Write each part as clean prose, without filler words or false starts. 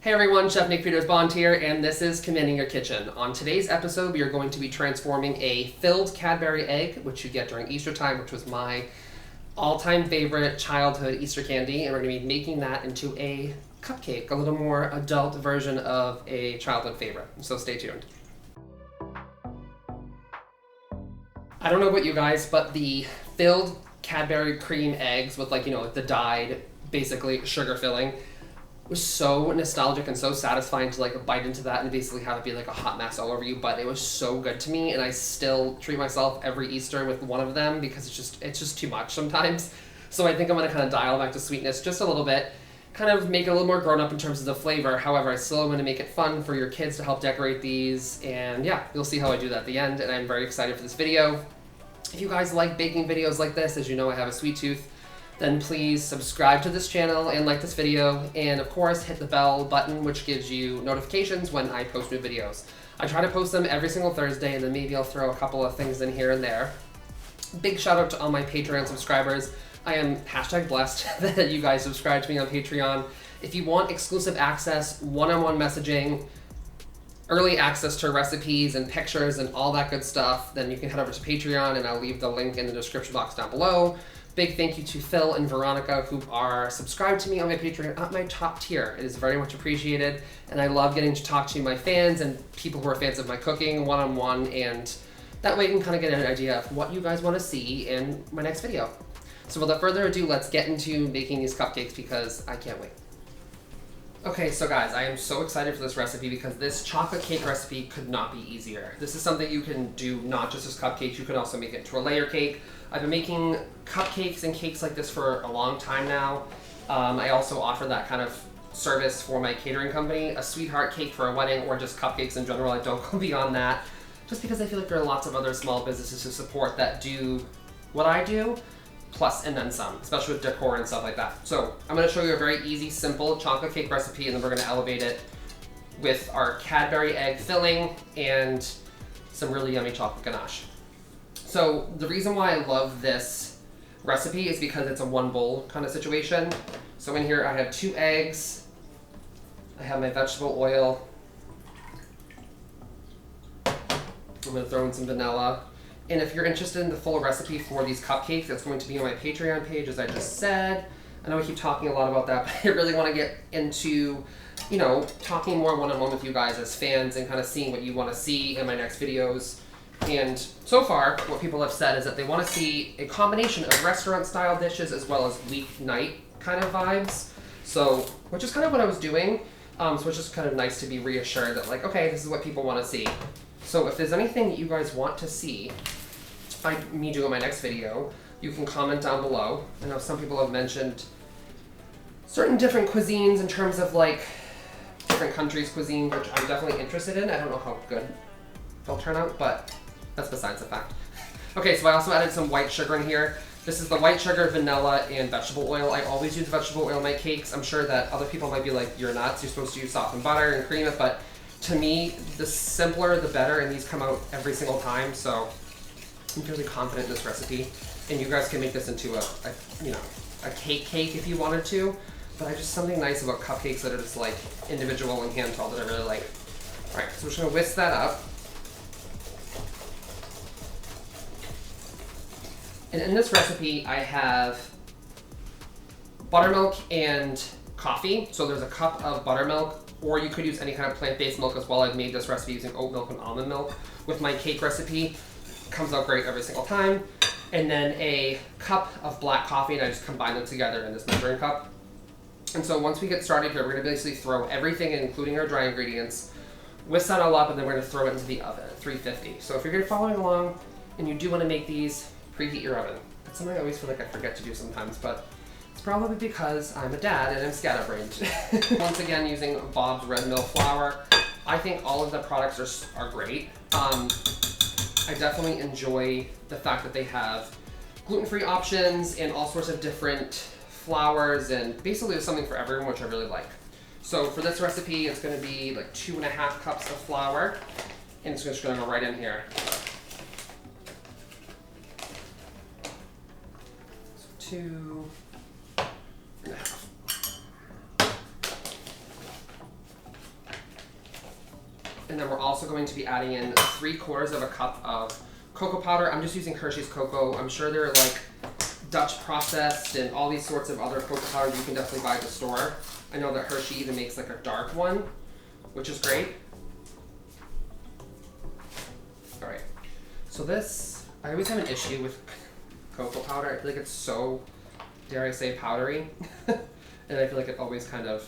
Hey everyone, Chef Nick Petersbond here, and this is Commanding Your Kitchen. On today's episode, we are going to be transforming a filled Cadbury egg, which you get during Easter time, which was my all-time favorite childhood Easter candy, and we're going to be making that into a cupcake, a little more adult version of a childhood favorite. So stay tuned. I don't know about you guys, but the filled Cadbury cream eggs with the dyed, basically sugar filling, was so nostalgic and so satisfying to bite into that and basically have it be like a hot mess all over you. But it was so good to me, and I still treat myself every Easter with one of them because it's just too much sometimes. So I think I'm gonna kind of dial back the sweetness just a little bit, kind of make it a little more grown up in terms of the flavor. However, I still am gonna make it fun for your kids to help decorate these, and yeah, you'll see how I do that at the end. And I'm very excited for this video. If you guys like baking videos like this, as you know I have a sweet tooth, then please subscribe to this channel and like this video, and of course hit the bell button, which gives you notifications when I post new videos. I try to post them every single Thursday, and then maybe I'll throw a couple of things in here and there. Big shout out to all my Patreon subscribers. I am #blessed that you guys subscribe to me on Patreon. If you want exclusive access, one-on-one messaging, early access to recipes and pictures and all that good stuff, then you can head over to Patreon, and I'll leave the link in the description box down below. Big thank you to Phil and Veronica, who are subscribed to me on my Patreon at my top tier. It is very much appreciated, and I love getting to talk to my fans and people who are fans of my cooking one-on-one, and that way you can kind of get an idea of what you guys want to see in my next video. So without further ado, let's get into making these cupcakes because I can't wait. Okay, so guys, I am so excited for this recipe because this chocolate cake recipe could not be easier. This is something you can do not just as cupcakes, you can also make it into a layer cake. I've been making cupcakes and cakes like this for a long time now. I also offer that kind of service for my catering company, a sweetheart cake for a wedding, or just cupcakes in general. I don't go beyond that, just because I feel like there are lots of other small businesses to support that do what I do, plus and then some, especially with decor and stuff like that. So I'm gonna show you a very easy, simple chocolate cake recipe, and then we're gonna elevate it with our Cadbury egg filling and some really yummy chocolate ganache. So the reason why I love this recipe is because it's a one bowl kind of situation. So in here I have 2 eggs, I have my vegetable oil, I'm gonna throw in some vanilla. And if you're interested in the full recipe for these cupcakes, it's going to be on my Patreon page, as I just said. I know I keep talking a lot about that, but I really want to get into, talking more one-on-one with you guys as fans and kind of seeing what you want to see in my next videos. And so far, what people have said is that they want to see a combination of restaurant-style dishes as well as weeknight kind of vibes. So, which is kind of what I was doing. So it's just kind of nice to be reassured that okay, this is what people want to see. So if there's anything that you guys want to see me do in my next video, you can comment down below. I know some people have mentioned certain different cuisines in terms of different countries' cuisine, which I'm definitely interested in. I don't know how good they'll turn out, but that's besides the fact. Okay, so I also added some white sugar in here. This is the white sugar, vanilla, and vegetable oil. I always use vegetable oil in my cakes. I'm sure that other people might be like, you're nuts, you're supposed to use softened butter and cream it, but to me, the simpler the better, and these come out every single time, so I'm fairly confident in this recipe. And you guys can make this into a cake if you wanted to, but I just something nice about cupcakes that are just individual and handheld that I really like. All right, so we're just gonna whisk that up. And in this recipe, I have buttermilk and coffee. So there's a cup of buttermilk, or you could use any kind of plant-based milk as well. I've made this recipe using oat milk and almond milk with my cake recipe. Comes out great every single time. And then a cup of black coffee, and I just combine them together in this measuring cup. And so once we get started here, we're gonna basically throw everything in, including our dry ingredients, whisk that all up, and then we're gonna throw it into the oven at 350. So if you're following along and you do wanna make these, preheat your oven. That's something I always feel like I forget to do sometimes, but it's probably because I'm a dad and I'm scatterbrained. Once again, using Bob's Red Mill flour. I think all of the products are great. I definitely enjoy the fact that they have gluten-free options and all sorts of different flours, and basically there's something for everyone, which I really like. So for this recipe, it's gonna be 2.5 cups of flour, and it's just gonna go right in here. So 2.5. And then we're also going to be adding in 3/4 of a cup of cocoa powder. I'm just using Hershey's cocoa. I'm sure they're like Dutch processed and all these sorts of other cocoa powders you can definitely buy at the store. I know that Hershey even makes like a dark one, which is great. All right, so this, I always have an issue with cocoa powder. I feel like it's so, dare I say, powdery. And I feel like it always kind of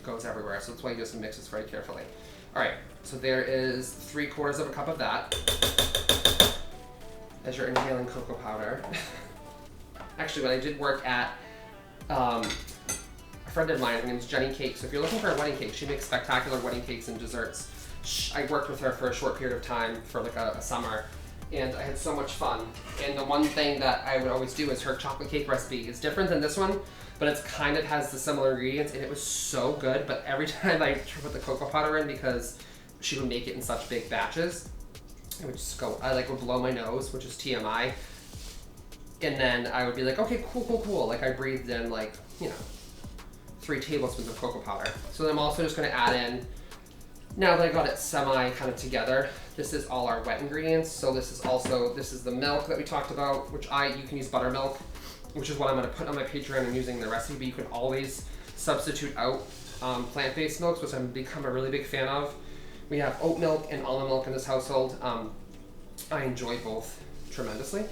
goes everywhere. So that's why you just mix this very carefully. All right, so there is 3/4 of a cup of that as you're inhaling cocoa powder. Actually, when I did work at a friend of mine, her name's Jenny Cake. So if you're looking for a wedding cake, she makes spectacular wedding cakes and desserts. I worked with her for a short period of time for like a summer, and I had so much fun. And the one thing that I would always do is her chocolate cake recipe is different than this one, but it's kind of has the similar ingredients, and it was so good. But every time I put the cocoa powder in, because she would make it in such big batches, it would just go, I like would blow my nose, which is TMI. And then I would be like, okay, cool. Like I breathed in like, 3 tablespoons of cocoa powder. So then I'm also just gonna add in, now that I got it semi kind of together, this is all our wet ingredients. So this is the milk that we talked about, which you can use buttermilk, which is what I'm gonna put on my Patreon and using the recipe, but you can always substitute out plant-based milks, which I've become a really big fan of. We have oat milk and almond milk in this household. I enjoy both tremendously.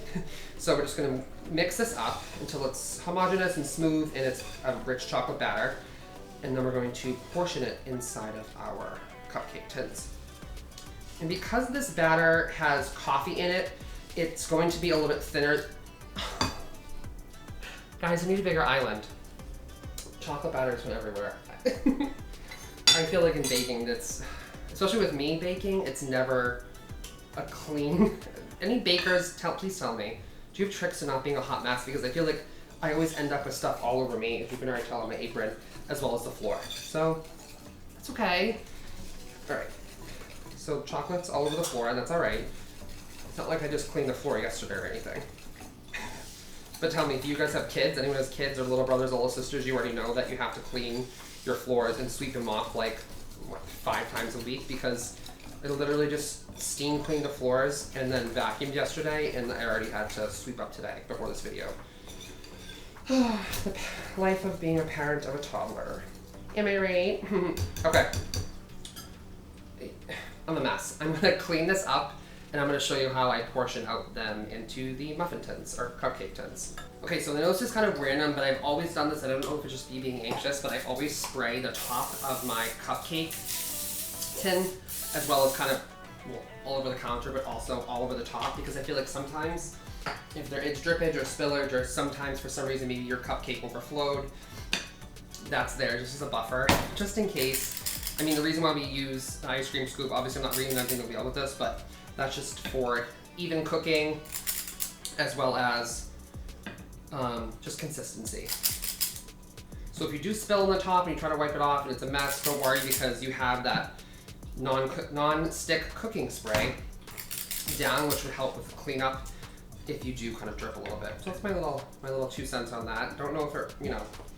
So we're just gonna mix this up until it's homogeneous and smooth and it's a rich chocolate batter. And then we're going to portion it inside of our cupcake tins. And because this batter has coffee in it, it's going to be a little bit thinner. Guys, I need a bigger island. Chocolate batters went everywhere. I feel like in baking, especially with me baking, it's never a clean. Any bakers, please tell me, do you have tricks to not being a hot mess? Because I feel like I always end up with stuff all over me, if you can already tell on my apron, as well as the floor. So, that's okay. All right, so chocolate's all over the floor, and that's all right. It's not like I just cleaned the floor yesterday or anything. But tell me, do you guys have kids? Anyone has kids or little brothers or little sisters, you already know that you have to clean your floors and sweep them off like, 5 times a week, because I literally just steam cleaned the floors and then vacuumed yesterday, and I already had to sweep up today before this video. The life of being a parent of a toddler. Am I right? Okay. I'm a mess. I'm gonna clean this up, and I'm gonna show you how I portion out them into the muffin tins, or cupcake tins. Okay, so I know this is kind of random, but I've always done this. I don't know if it's just me being anxious, but I always spray the top of my cupcake tin, as well as kind of all over the counter, but also all over the top, because I feel like sometimes if there is drippage or spillage, or sometimes for some reason maybe your cupcake overflowed, that's there just as a buffer, just in case. I mean, the reason why we use the ice cream scoop, obviously I'm not reinventing the wheel with this, but that's just for even cooking, as well as just consistency. So if you do spill on the top and you try to wipe it off and it's a mess, don't worry, because you have that non-stick cooking spray down, which would help with cleanup if you do kind of drip a little bit. So that's my little 2 cents on that. Don't know if it,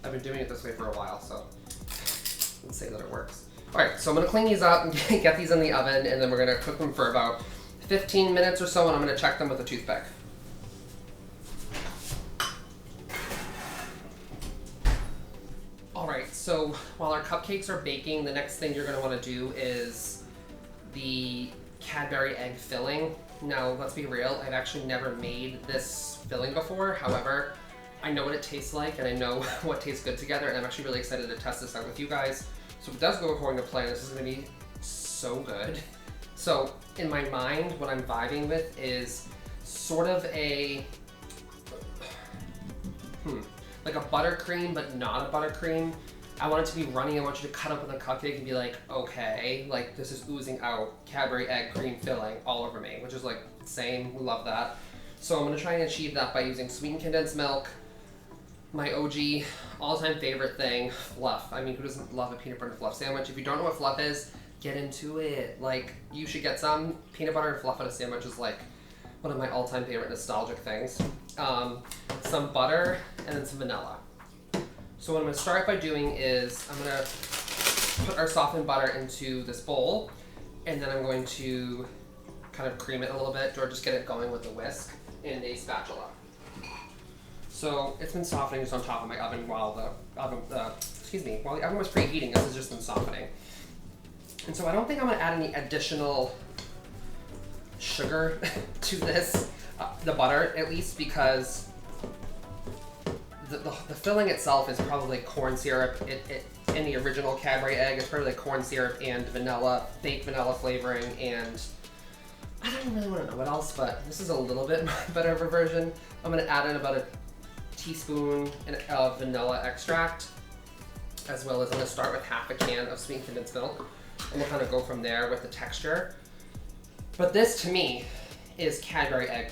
I've been doing it this way for a while, so let's say that it works. All right, so I'm gonna clean these up and get these in the oven, and then we're gonna cook them for about 15 minutes or so, and I'm gonna check them with a toothpick. All right, so while our cupcakes are baking, the next thing you're gonna wanna do is the Cadbury egg filling. Now, let's be real, I've actually never made this filling before. However, I know what it tastes like, and I know what tastes good together, and I'm actually really excited to test this out with you guys. So if it does go according to plan, this is gonna be so good. So in my mind, what I'm vibing with is sort of a, like a buttercream, but not a buttercream. I want it to be runny. I want you to cut open the cupcake and be like, okay, like this is oozing out Cadbury egg cream filling all over me, which is like insane. We love that. So I'm gonna try and achieve that by using sweetened condensed milk, my OG all-time favorite thing, fluff. I mean, who doesn't love a peanut butter and fluff sandwich? If you don't know what fluff is, get into it. Like, you should get some. Peanut butter and fluff on a sandwich is like one of my all-time favorite nostalgic things. Some butter and then some vanilla. So what I'm gonna start by doing is I'm gonna put our softened butter into this bowl, and then I'm going to kind of cream it a little bit or just get it going with a whisk and a spatula. So it's been softening just on top of my oven while the oven, while the oven was preheating. This has just been softening. And so I don't think I'm gonna add any additional sugar to this, the butter at least, because the filling itself is probably corn syrup. In the original Cadbury egg, it's probably like corn syrup and vanilla, fake vanilla flavoring, and I don't really want to know what else, but this is a little bit better of a version. I'm going to add in about a teaspoon of vanilla extract, as well as I'm going to start with half a can of sweetened condensed milk, and we'll kind of go from there with the texture. But this, to me, is Cadbury egg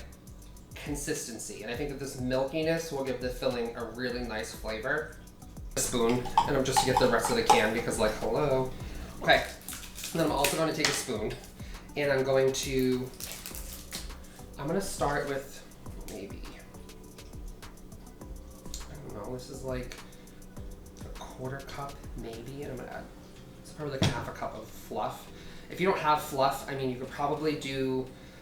consistency, and I think that this milkiness will give the filling a really nice flavor. A spoon, and I'm just to get the rest of the can because, like, hello. Okay, and then I'm also going to take a spoon, and I'm going to start with maybe, I don't know, this is like a quarter cup maybe, and I'm going to add, it's probably like half a cup of fluff. If you don't have fluff, I mean, you could probably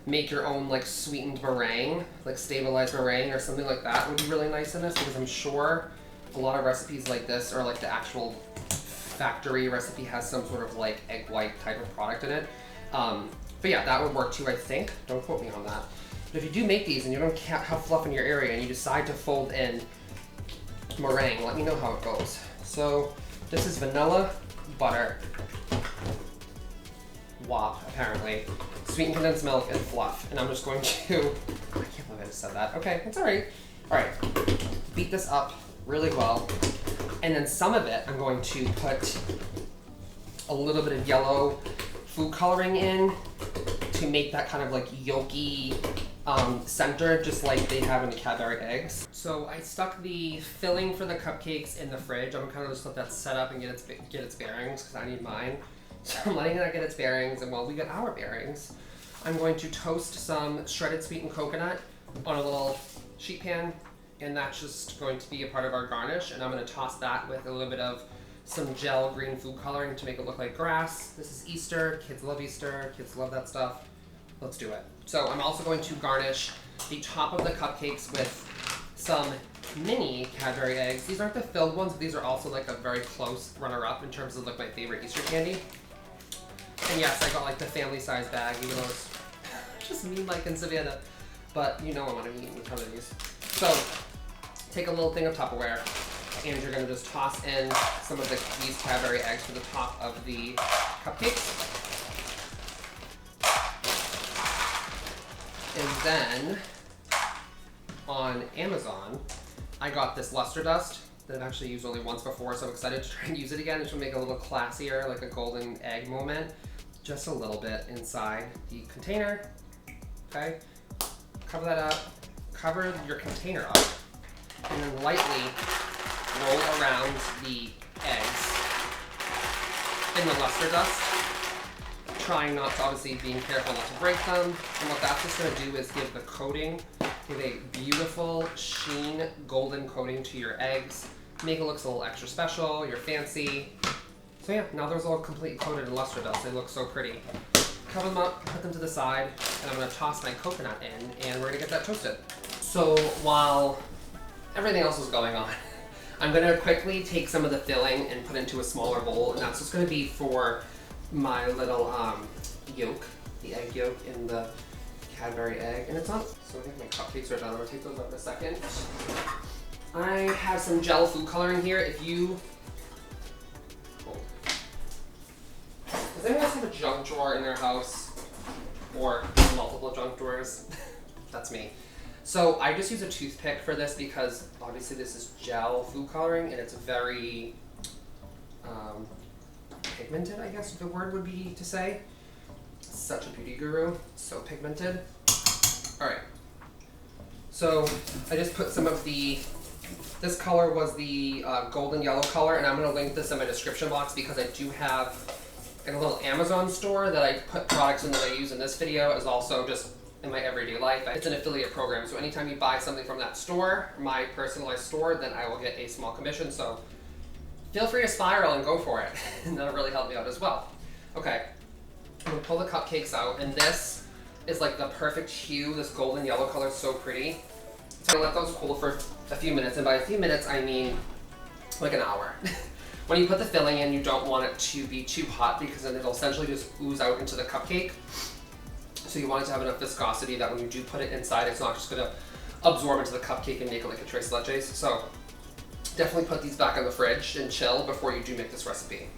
make your own like sweetened meringue, like stabilized meringue or something like that would be really nice in this, because I'm sure a lot of recipes like this, or like the actual factory recipe, has some sort of like egg white type of product in it. But yeah, that would work too, I think. Don't quote me on that. But if you do make these and you don't have fluff in your area and you decide to fold in meringue, let me know how it goes. So this is vanilla, butter, WAP apparently, sweetened condensed milk, and fluff. And I'm just going to, I can't believe I just said that. Okay, it's all right. All right, beat this up really well. And then some of it, I'm going to put a little bit of yellow food coloring in to make that kind of like yolky center, just like they have in the Cadbury eggs. So I stuck the filling for the cupcakes in the fridge. I'm kind of just let that set up and get its bearings, because I need mine. So I'm letting that get its bearings, and while we get our bearings, I'm going to toast some shredded sweetened coconut on a little sheet pan, and that's just going to be a part of our garnish. And I'm going to toss that with a little bit of some gel green food coloring to make it look like grass. This is Easter. Kids love Easter. Kids love that stuff. Let's do it. So I'm also going to garnish the top of the cupcakes with some mini Cadbury eggs. These aren't the filled ones, but these are also like a very close runner-up in terms of like my favorite Easter candy. And yes, I got like the family size bag, even though it's just me, Mike, and Savannah. But you know I'm gonna be eating a ton of these. So take a little thing of Tupperware, and you're gonna just toss in some of these Cadbury eggs to the top of the cupcakes. And then on Amazon, I got this luster dust that I've actually used only once before, so I'm excited to try and use it again. It should make it a little classier, like a golden egg moment. Just a little bit inside the container, okay? Cover that up, cover your container up, and then lightly roll around the eggs in the luster dust, trying not to, obviously being careful not to break them. And what that's just gonna do is give the coating, give a beautiful sheen golden coating to your eggs, make it look a little extra special, you're fancy. So yeah, now those are all completely coated in luster dust. They look so pretty. Cover them up, put them to the side, and I'm gonna toss my coconut in, and we're gonna get that toasted. So while everything else is going on, I'm gonna quickly take some of the filling and put it into a smaller bowl, and that's just gonna be for my little yolk, the egg yolk in the Cadbury egg, and it's on. So I think my cupcakes are done. I'm gonna take those up in a second. I have some gel food coloring here. If you, does anyone else have a junk drawer in their house, or multiple junk drawers? That's me. So I just use a toothpick for this because obviously this is gel food coloring, and it's very pigmented, I guess the word would be to say. Such a beauty guru, so pigmented. All right, so I just put some of this color was the golden yellow color, and I'm gonna link this in my description box because I do have in a little Amazon store that I put products in that I use in this video as also just in my everyday life. It's an affiliate program, so anytime you buy something from that store, my personalized store, then I will get a small commission. So feel free to spiral and go for it. And that'll really help me out as well. Okay, I'm gonna pull the cupcakes out, and this is like the perfect hue. This golden yellow color is so pretty. So I'm gonna let those cool for a few minutes, and by a few minutes I mean like an hour. When you put the filling in, you don't want it to be too hot because then it'll essentially just ooze out into the cupcake. So you want it to have enough viscosity that when you do put it inside, it's not just gonna absorb into the cupcake and make it like a tres leches. So definitely put these back in the fridge and chill before you do make this recipe.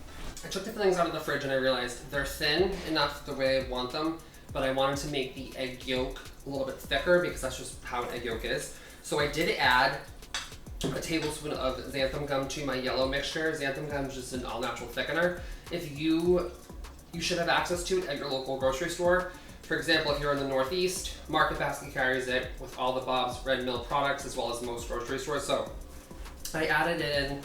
I took the fillings out of the fridge and I realized they're thin enough the way I want them, but I wanted to make the egg yolk a little bit thicker because that's just how an egg yolk is. So I did add a tablespoon of xanthan gum to my yellow mixture. Xanthan gum is just an all-natural thickener. If you should have access to it at your local grocery store. For example, if you're in the Northeast, Market Basket carries it with all the Bob's Red Mill products as well as most grocery stores. So I added in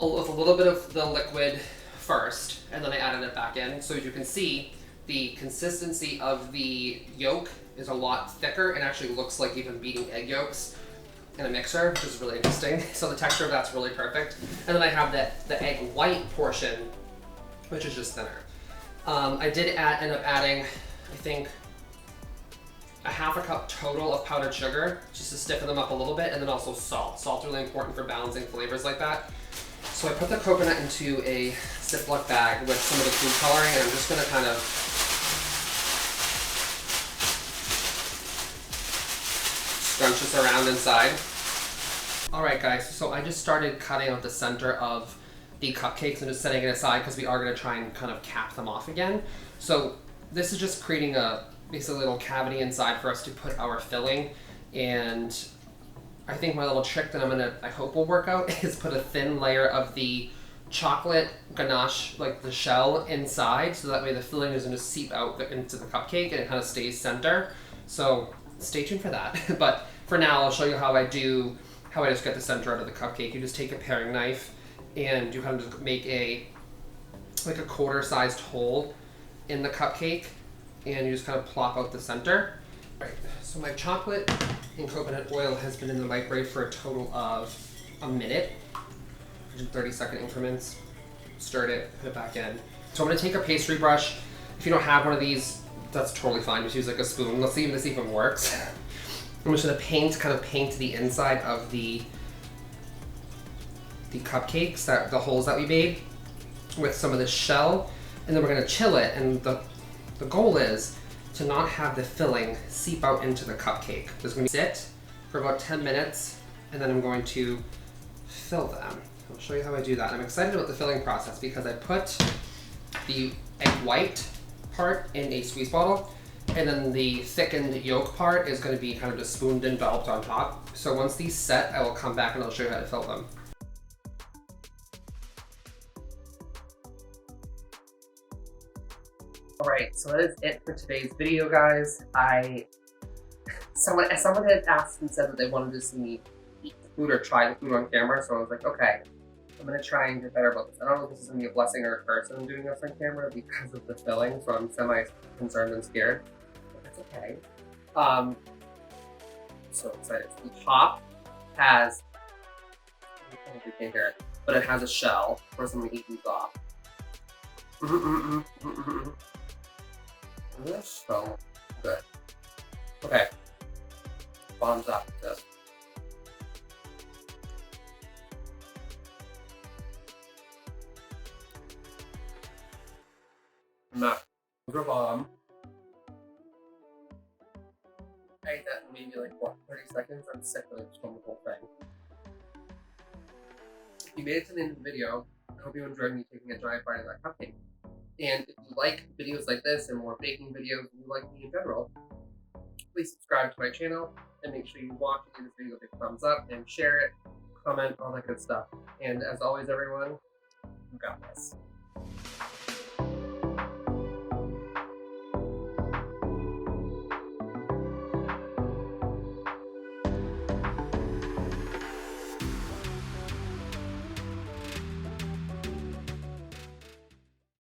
with a little bit of the liquid first, and then I added it back in. So as you can see, the consistency of the yolk is a lot thicker and actually looks like even beating egg yolks in a mixer, which is really interesting. So the texture of that's really perfect. And then I have the egg white portion, which is just thinner. I did end up adding, I think, a half a cup total of powdered sugar, just to stiffen them up a little bit, and then also salt. Salt's really important for balancing flavors like that. So I put the coconut into a Ziploc bag with some of the food coloring, and I'm just gonna kind of scrunch this around inside. All right, guys, so I just started cutting out the center of the cupcakes and just setting it aside because we are gonna try and kind of cap them off again. So this is just creating basically a little cavity inside for us to put our filling. And I think my little trick that I hope will work out is put a thin layer of the chocolate ganache, like the shell, inside, so that way the filling doesn't just seep out into the cupcake and it kind of stays center. So stay tuned for that. But for now, I'll show you how I just get the center out of the cupcake. You just take a paring knife and you kind of just make like a quarter-sized hole in the cupcake, and you just kind of plop out the center. Right, so my chocolate and coconut oil has been in the microwave for a total of a minute, in 30-second increments. Stirred it, put it back in. So I'm gonna take a pastry brush. If you don't have one of these, that's totally fine. Just use like a spoon. Let's see if this even works. I'm just gonna kind of paint the inside of the cupcakes, the holes that we made, with some of this shell, and then we're gonna chill it. And the goal is to not have the filling seep out into the cupcake. It's gonna sit for about 10 minutes, and then I'm going to fill them. I'll show you how I do that. I'm excited about the filling process because I put the egg white part in a squeeze bottle, and then the thickened yolk part is going to be kind of just spooned and dolloped on top. So once these set, I will come back and I'll show you how to fill them. Alright, so that is it for today's video, guys. Someone had asked and said that they wanted to see me eat the food or try the food on camera, so I was like, okay, I'm gonna try and get better about this. I don't know if this is gonna be a blessing or a curse that I'm doing this on camera because of the filling, so I'm semi-concerned and scared, but that's okay. I'm so excited. So the top has, I don't know if you can hear it, but it has a shell. First I'm gonna eat these off. This is so good. Okay. Bottoms up with this. Not the bottom. I ate that in maybe like, what, 30 seconds? I'm sick of it from the whole thing. If you made it to the end of the video, I hope you enjoyed me taking a giant bite of that cupcake. And if you like videos like this and more baking videos, and you like me in general, please subscribe to my channel and make sure you watch and give this video a big thumbs up and share it, comment, all that good stuff. And as always, everyone, you got this.